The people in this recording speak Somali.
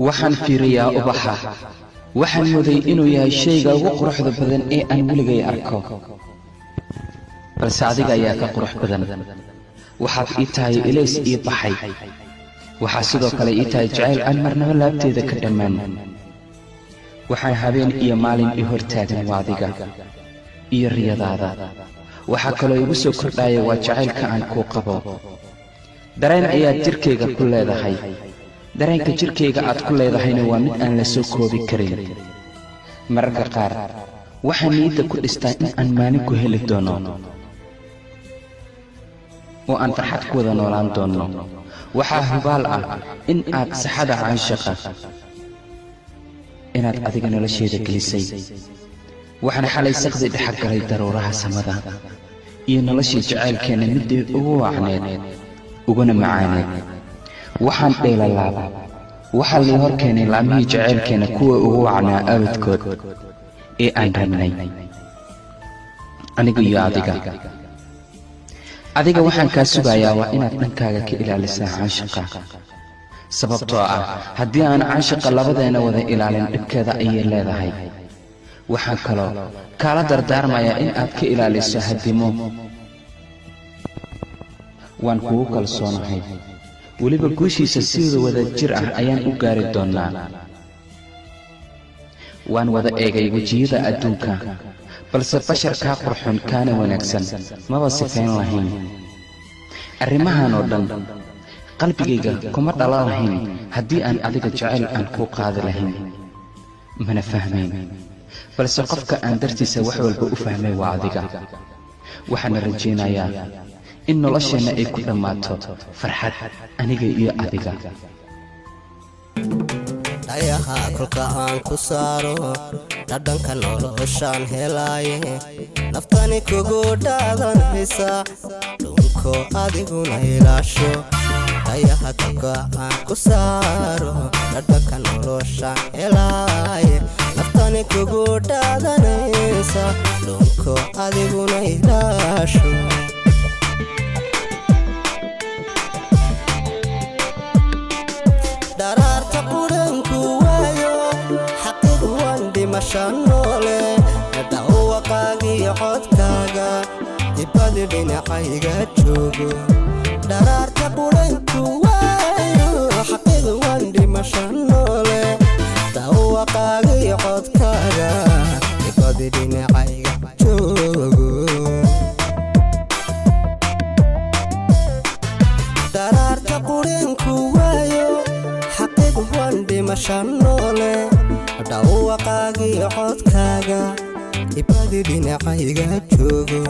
waxaan fiiriyaa ubaxa waxaan moday inuu yahay shayga ugu quruxda badan ee aan weligay arko balse adiga ayaa ka qurux badan waxaad ii tahay ilays ii baxay waxaa sidoo kale ii tahay jacayl aan marnaba laabteeda ka dhammaan waxaan habeen iyo maalin ii hortaagan waa adiga iyo riyadaada waxaa kaloo igu soo kordhaya waa jacaylka aan kuu qabo dareen ayaad jirkayga ku leedahay dareenka jirkayga aad ku leedahayna waa mid aan la soo koobi karin mararka qaar waxaan niyadda ku dhistaa in aan maalin ku heli doono oo aan farxad ku wada noolaan doonno waxaa hubaal ah in aad saxada caashaqa inaad adiga nolosheeda gelisay waxaan xalay saqdi dhex galay daruuraha samada iyo noloshii jacaylkeenna middii ugu wacneed uguna macaaneed waxaan dheelalaaba waxaa lii hor keenay laamihii jacaylkeenna kuwa ugu wacnaa abadkood ee aan rabnay aniga iyo adiga waxaan kaa sugayaa waa inaad dhankaaga ka ilaalisaa caashaqa sababtoo ah haddii aan caashaqa labadeena wada ilaalin dhibkeeda ayay leedahay waxaan kaloo kaala dardaarmayaa in aad ka ilaaliso hadimo waan kugu kalsoonahay weliba guushiisa sidooda wada jir ah ayaan u gaari doonnaa waan wada eegay wejiyada adduunka balse basharkaa qurxoon kaana wanaagsan maba sifayn lahayn arrimahan oo dhan qalbigayga kuma dhalan lahayn haddii aan adiga jacayl aan kuu qaadi lahayn mana fahmayn balse qofka aan dartiisa wax walba u fahmay waa adiga waxaana rajaynayaa in nolosheenna ay ku dhammaato farxad aniga iyo adiga ayaha kolka aan ku saaro dhadhanka noloshaan helaaye naftani kugu dhaadanaysa dhunko adiguna ilaasho ayaha kolka aan ku saaro dhadhanka noloshaan helaaye naftani kugu dhaadanaysa dhunko adiguna ilaasho daraarta quranku waayo xaqiiq waan dhimashanole dhawaqaagii codkaaga dibadi dhinacayga joogo daraarta quranku waayo xaqiiq waan dhimashanole dhawaqaagii codkaaga dibadi dhinacayga joogo daraarta quranku waayo xaqiiq waan dhimashanole dhawaqaagii codkaaga dibadi dhinacayga joogo